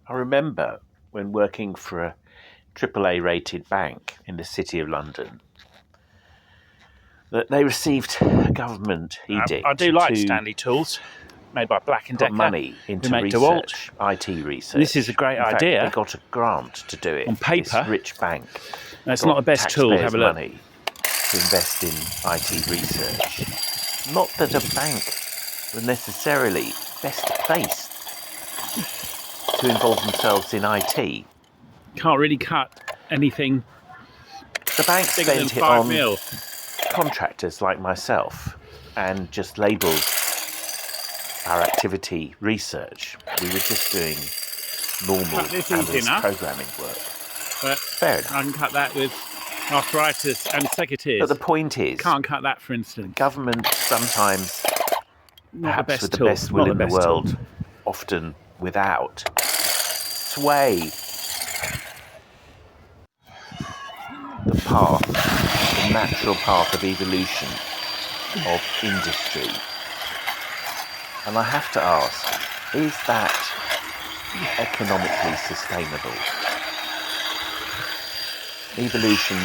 I remember when working for a AAA rated bank in the City of London that they received a government edict I do like to Stanley tools made by Black & put Decker. money into make DeWalt. research, IT research. This is a great in fact, idea. They got a grant to do it. On paper, this rich bank. No, it's not the best tool. Have a look. Money to invest in IT research. Not that a bank was necessarily best placed to involve themselves in IT. Can't really cut anything. The bank bigger spent than it 5 on mil. Contractors like myself and just labelled our activity research. We were just doing normal analyst programming work. But fair enough. I can cut that with arthritis and secateurs. But the point is, can't cut that, for instance. Government sometimes, not perhaps the best with the tool. best will not in the world, often without, sway the path, the natural path of evolution of industry. And I have to ask, is that economically sustainable? Evolution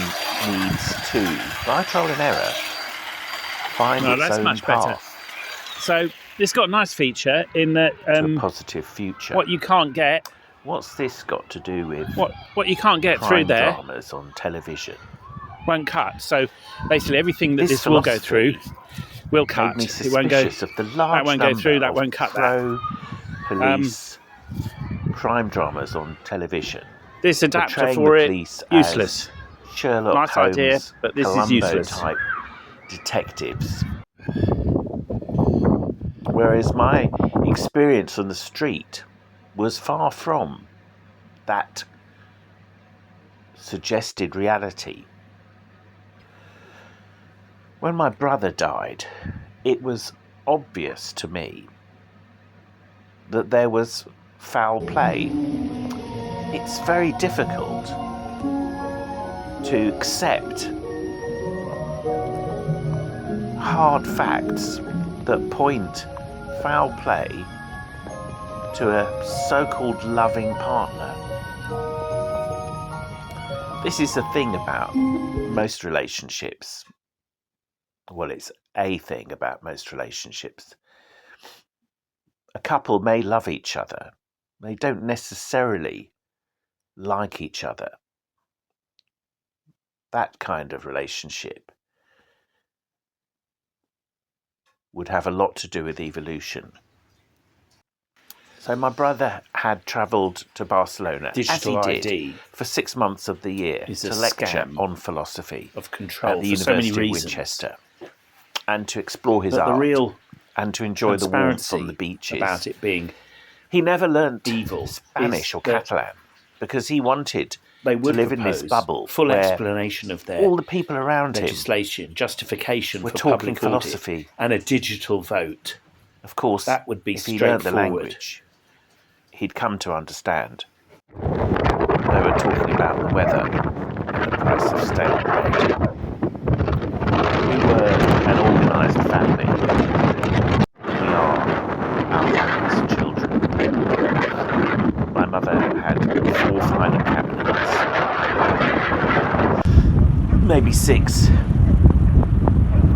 needs to, by trial and error, find its own much path. Better. So it's got a nice feature in that to a positive future. What you can't get. What's this got to do with what you can't get through there? Dramas on television won't cut. So basically, everything that this will go through will cut. It won't go. Of the large that won't go through. That won't cut. Police crime dramas on television. This adapter for it useless. Sherlock nice Holmes, idea, but this Columbo is useless. Type detectives. Whereas my experience on the street was far from that suggested reality. When my brother died, it was obvious to me that there was foul play. It's very difficult to accept hard facts that point foul play to a so-called loving partner. This is the thing about most relationships. Well, it's a thing about most relationships. A couple may love each other. They don't necessarily like each other. That kind of relationship would have a lot to do with evolution. So my brother had travelled to Barcelona, Digital as he ID did, for 6 months of the year to lecture on philosophy of control at the University of Winchester, and to explore his art, and to enjoy the warmth on the beaches. About it being he never learnt evil, Spanish or Catalan because he wanted to live in this bubble. Full explanation of their all the people around legislation, justification were for talking public philosophy, and a digital vote. Of course, that would be if he learnt the language, he'd come to understand. They were talking about the weather and the price of stale bread. We were an organised family. We are our mother's children. My mother had 4 filing cabinets, maybe 6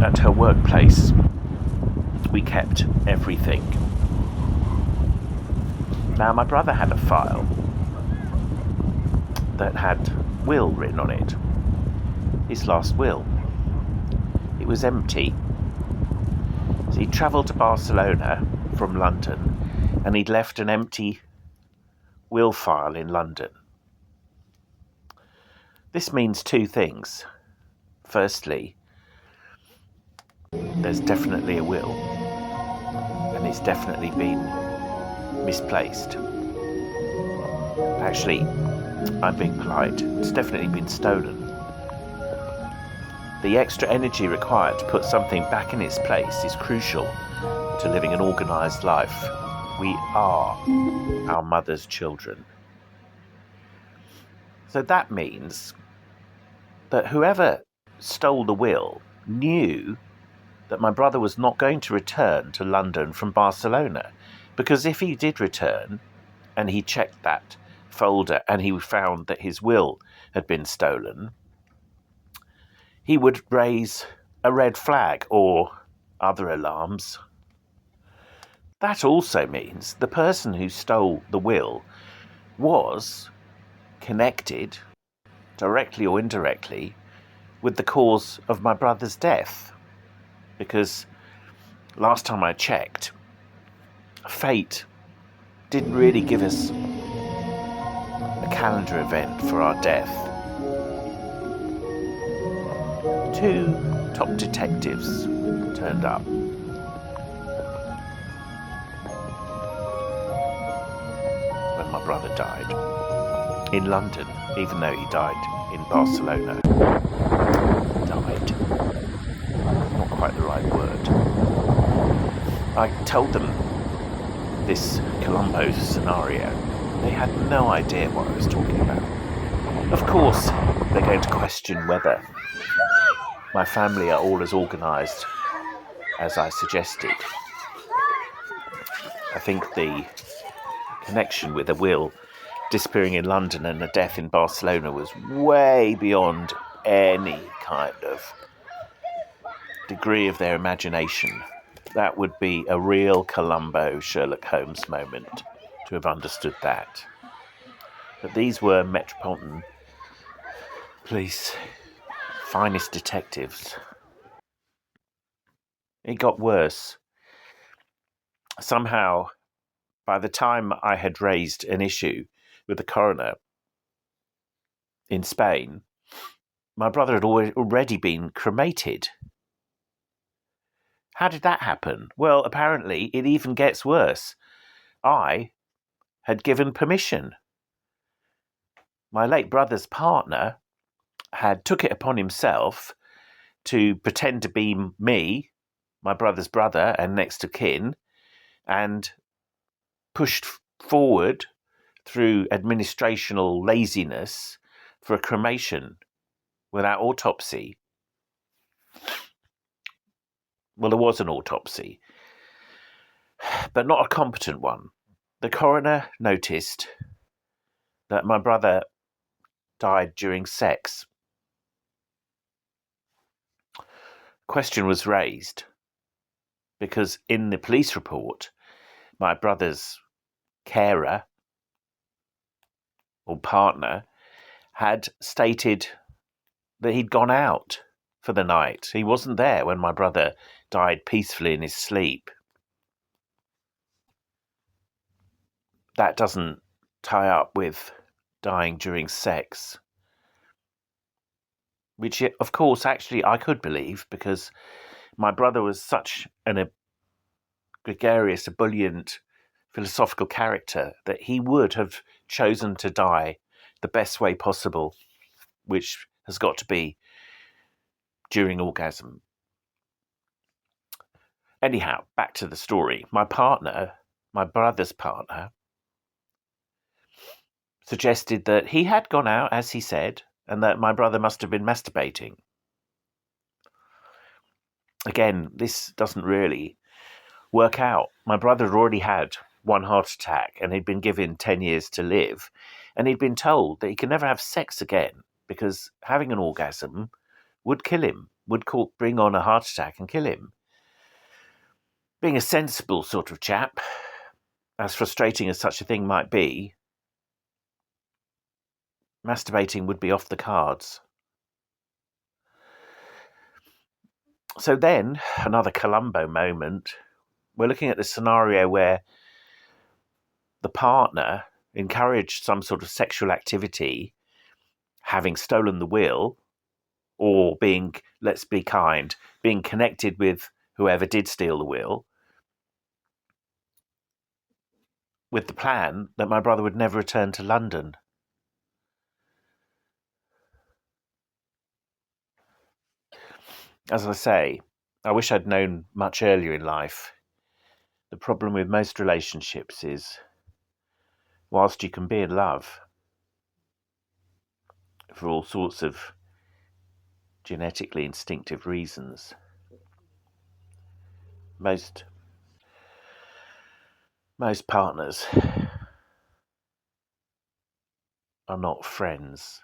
at her workplace. We kept everything. Now, my brother had a file that had will written on it. His last will. It was empty. So he travelled to Barcelona from London and he'd left an empty will file in London. This means 2 things. Firstly, there's definitely a will, and it's definitely been misplaced. Actually, I'm being polite. It's definitely been stolen. The extra energy required to put something back in its place is crucial to living an organised life. We are our mother's children. So that means that whoever stole the will knew that my brother was not going to return to London from Barcelona, because if he did return and he checked that folder and he found that his will had been stolen, he would raise a red flag or other alarms. That also means the person who stole the will was connected, directly or indirectly, with the cause of my brother's death. Because last time I checked, fate didn't really give us a calendar event for our death. Two top detectives turned up. When my brother died. In London, even though he died in Barcelona. Died. Not quite the right word. I told them this Columbo scenario. They had no idea what I was talking about. Of course, they're going to question whether my family are all as organised as I suggested. I think the connection with a will disappearing in London and a death in Barcelona was way beyond any kind of degree of their imagination. That would be a real Columbo Sherlock Holmes moment to have understood that. But these were Metropolitan Police finest detectives. It got worse. Somehow, by the time I had raised an issue with the coroner in Spain, my brother had already been cremated. How did that happen? Well, apparently it even gets worse. I had given permission. My late brother's partner had took it upon himself to pretend to be me, my brother's brother and next of kin, and pushed forward through administrational laziness for a cremation without autopsy. Well, there was an autopsy, but not a competent one. The coroner noticed that my brother died during sex. Question was raised because in the police report, my brother's carer or partner had stated that he'd gone out for the night. He wasn't there when my brother died peacefully in his sleep. That doesn't tie up with dying during sex. Which, of course, actually I could believe because my brother was such a gregarious, ebullient, philosophical character that he would have chosen to die the best way possible, which has got to be during orgasm. Anyhow, back to the story. My brother's partner, suggested that he had gone out, as he said, and that my brother must have been masturbating. Again, this doesn't really work out. My brother had already had one heart attack and he'd been given 10 years to live, and he'd been told that he could never have sex again because having an orgasm would kill him, would bring on a heart attack and kill him. Being a sensible sort of chap, as frustrating as such a thing might be, masturbating would be off the cards. So then, another Columbo moment, we're looking at the scenario where the partner encouraged some sort of sexual activity, having stolen the will, or being, let's be kind, being connected with whoever did steal the will, with the plan that my brother would never return to London. As I say, I wish I'd known much earlier in life. The problem with most relationships is, whilst you can be in love for all sorts of genetically instinctive reasons, most partners are not friends.